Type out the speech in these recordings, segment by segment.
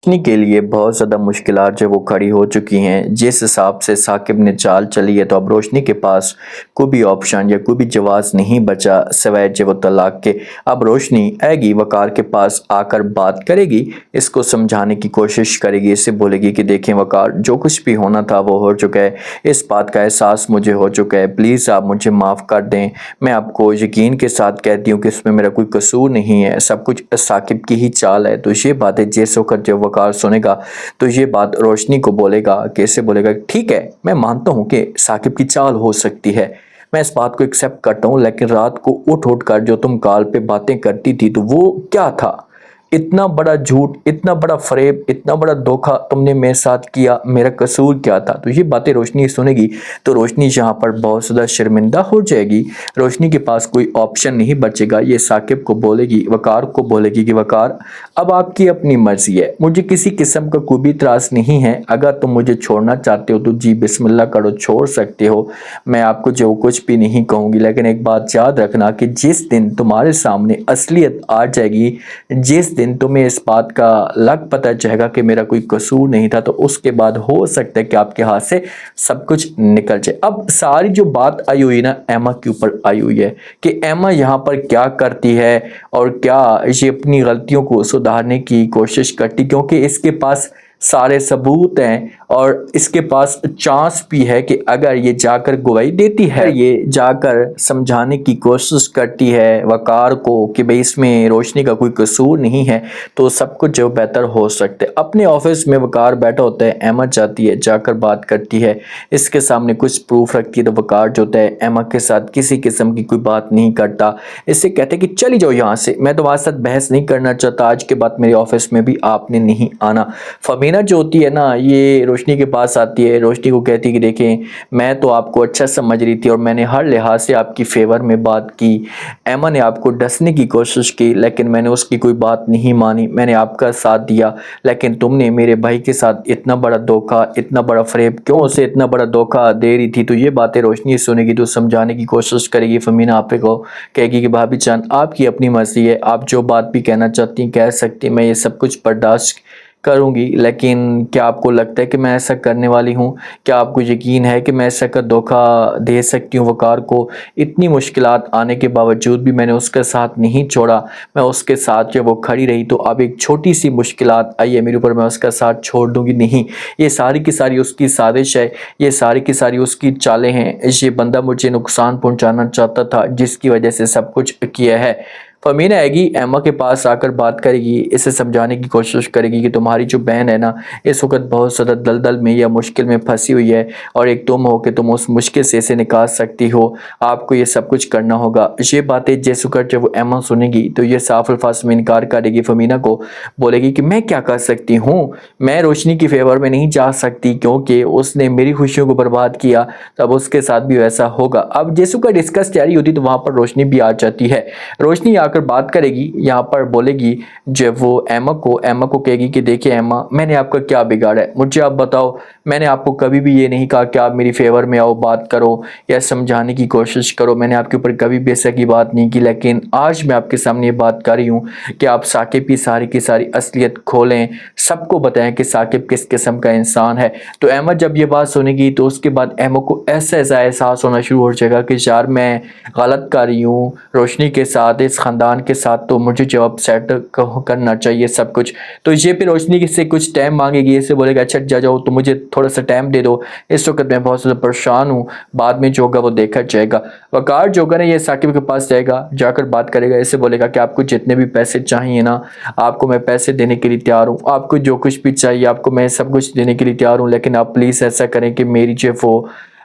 रोशनी के लिए बहुत ज़्यादा मुश्किलात जो वो खड़ी हो चुकी हैं। जिस हिसाब से साकिब ने चाल चली है तो अब रोशनी के पास कोई भी ऑप्शन या कोई भी जवाब नहीं बचा सिवाय जो वो तलाक के। अब रोशनी आएगी वकार के पास आकर बात करेगी, इसको समझाने की कोशिश करेगी, इससे बोलेगी कि देखें वकार, जो कुछ भी होना था वो हो चुका है, इस बात का एहसास मुझे हो चुका है, प्लीज़ आप मुझे माफ़ कर दें। मैं आपको यकीन के साथ कहती हूँ कि इसमें मेरा कोई कसूर नहीं है, सब कुछ साकिब की ही चाल है। तो ये बातें जैसे होकर जब वकार सुनेगा तो ये बात रोशनी को बोलेगा, कैसे बोलेगा, ठीक है मैं मानता हूँ कि साकिब की चाल हो सकती है, मैं इस बात को एक्सेप्ट करता हूँ, लेकिन रात को उठ उठ कर जो तुम कॉल पे बातें करती थी तो वो क्या था? इतना बड़ा झूठ, इतना बड़ा फरेब, इतना बड़ा धोखा तुमने मेरे साथ किया, मेरा कसूर क्या था? तो ये बातें रोशनी सुनेगी तो रोशनी यहाँ पर बहुत ज़्यादा शर्मिंदा हो जाएगी। रोशनी के पास कोई ऑप्शन नहीं बचेगा, ये साकिब को बोलेगी, वकार को बोलेगी कि वकार, अब आपकी अपनी मर्जी है, मुझे किसी किस्म का कोई भी त्रास नहीं है, अगर तुम मुझे छोड़ना चाहते हो तो जी बिस्मिल्लाह करो, छोड़ सकते हो, मैं आपको जो कुछ भी नहीं कहूँगी, लेकिन एक बात याद रखना कि जिस दिन तुम्हारे सामने असलियत आ जाएगी, जिस दिन तुम्हें इस बात का लग पता चलेगा कि मेरा कोई कसूर नहीं था, तो उसके बाद हो सकता है कि आपके हाथ से सब कुछ निकल जाए। अब सारी जो बात आई हुई ना एमा के ऊपर आई हुई है कि एमा यहाँ पर क्या करती है और क्या ये अपनी गलतियों को सुधारने की कोशिश करती, क्योंकि इसके पास सारे सबूत हैं और इसके पास चांस भी है कि अगर ये जाकर गवाही देती है, ये जाकर समझाने की कोशिश करती है वकार को कि भाई इसमें रोशनी का कोई कसूर नहीं है, तो सब कुछ जो बेहतर हो सकता है। अपने ऑफिस में वकार बैठा होता है, एमा जाती है, जाकर बात करती है, इसके सामने कुछ प्रूफ रखती है, तो वकार जो होता है एमा के साथ किसी किस्म की कोई बात नहीं करता, इससे कहते हैं कि चली जाओ यहाँ से, मैं तुम्हारे साथ बहस नहीं करना चाहता, आज के बाद मेरे ऑफिस में भी आपने नहीं आना। फमीना जो होती है ना, ये रोशनी के पास आती है, रोशनी को कहती है कि देखें मैं तो आपको अच्छा समझ रही थी और मैंने हर लिहाज से आपकी फेवर में बात की, एमा ने आपको डसने की कोशिश की लेकिन मैंने उसकी कोई बात नहीं मानी, मैंने आपका साथ दिया, लेकिन तुमने मेरे भाई के साथ इतना बड़ा धोखा, इतना बड़ा फरेब, क्यों उसे इतना बड़ा धोखा दे रही थी? तो ये बातें रोशनी सुनेगी तो समझाने की कोशिश करेगी। फमीना आपे को कहेगी कि भाभी चांद आपकी अपनी मर्जी है, आप जो बात भी कहना चाहती हैं कह सकती हैं, मैं ये सब कुछ बर्दाश्त करूंगी, लेकिन क्या आपको लगता है कि मैं ऐसा करने वाली हूँ? क्या आपको यकीन है कि मैं ऐसा का धोखा दे सकती हूँ वकार को? इतनी मुश्किलात आने के बावजूद भी मैंने उसका साथ नहीं छोड़ा, मैं उसके साथ जब वो खड़ी रही तो अब एक छोटी सी मुश्किलात आई है मेरे ऊपर, मैं उसका साथ छोड़ दूंगी नहीं। ये सारी की सारी उसकी साजिश है, ये सारी की सारी उसकी चालें हैं, ये बंदा मुझे नुकसान पहुँचाना चाहता था जिसकी वजह से सब कुछ किया है। फमीना आएगी, एमा के पास आकर बात करेगी, इसे समझाने की कोशिश करेगी कि तुम्हारी जो बहन है ना इस वक्त बहुत ज़्यादा दलदल में या मुश्किल में फंसी हुई है और एक तुम हो कि तुम उस मुश्किल से इसे निकाल सकती हो, आपको ये सब कुछ करना होगा। ये बातें जैसे कर जब वो एमा सुनेगी तो ये साफ अल्फाज में इनकार करेगी, फमीना को बोलेगी कि मैं क्या कर सकती हूँ, मैं रोशनी की फेवर में नहीं जा सकती क्योंकि उसने मेरी खुशियों को बर्बाद किया, तब उसके साथ भी वैसा होगा। अब जैसू का डिस्कस जारी होती तो वहाँ पर रोशनी भी आ जाती है, रोशनी आकर बात करेगी, यहाँ पर बोलेगी जब वो एमा को कहेगी कि देखिए एमा, मैंने आपका क्या बिगाड़ा है, मुझे आप बताओ, मैंने आपको कभी भी ये नहीं कहा कि आप मेरी फेवर में आओ, बात करो या समझाने की कोशिश करो, मैंने आपके ऊपर कभी भी ऐसा की बात नहीं की, लेकिन आज मैं आपके सामने ये बात कर रही हूँ कि आप साकिब की सारी असलियत खोलें, सबको बताएं कि साकिब किस किस्म का इंसान है। तो एमा जब ये बात सुनेगी तो उसके बाद एमा को ऐसा ऐसा एहसास होना शुरू हो जाएगा कि यार मैं गलत कर रही हूँ रोशनी के साथ, इस ख़ानदान के साथ, तो मुझे जॉब सेट करना चाहिए सब कुछ। तो ये पे रोशनी से कुछ टाइम मांगेगी, इससे बोलेगा अच्छा जा जाओ, तो मुझे थोड़ा सा टाइम दे दो, इस वक्त मैं बहुत ज़्यादा परेशान हूँ, बाद में जो होगा वो देखा जाएगा। वकार जो होगा ये साकिब के पास जाएगा, जाकर बात करेगा, इससे बोलेगा कि आपको जितने भी पैसे चाहिए ना, आपको मैं पैसे देने के लिए तैयार हूँ, आपको जो कुछ भी चाहिए आपको मैं सब कुछ देने के लिए तैयार हूँ, लेकिन आप प्लीज़ ऐसा करें कि मेरी जो वो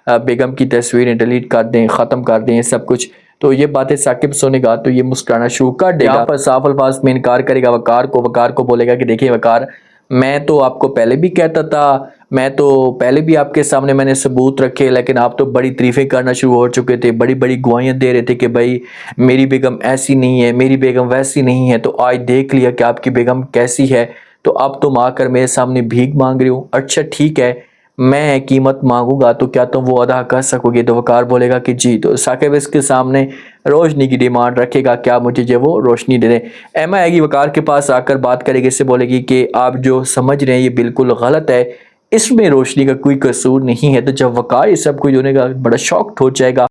बेगम की तस्वीरें डिलीट कर दें, ख़त्म कर दें सब कुछ। तो ये बातें साकिब सुनेगा तो ये मुस्कुराना शुरू कर देगा, यहाँ पर साफ अल्फाज में इनकार करेगा वकार को बोलेगा कि देखिए वकार, मैं तो आपको पहले भी कहता था, मैं तो पहले भी आपके सामने मैंने सबूत रखे, लेकिन आप तो बड़ी तारीफें करना शुरू हो चुके थे, बड़ी बड़ी गवाहियां दे रहे थे कि भाई मेरी बेगम ऐसी नहीं है, मेरी बेगम वैसी नहीं है, तो आज देख लिया कि आपकी बेगम कैसी है, तो अब तुम आकर मेरे सामने भीख मांग रही हो। अच्छा ठीक है, मैं कीमत मांगूंगा तो क्या तुम वो अदा कर सकोगे? तो वकार बोलेगा कि जी। तो साकिब इसके सामने रोशनी की डिमांड रखेगा, क्या मुझे जो वो रोशनी दे दे। एमा आएगी वकार के पास, आकर बात करेगी, इससे बोलेगी कि आप जो समझ रहे हैं ये बिल्कुल गलत है, इसमें रोशनी का कोई कसूर नहीं है। तो जब वकार ये सब कुछ होने का बड़ा शॉक्ड हो जाएगा।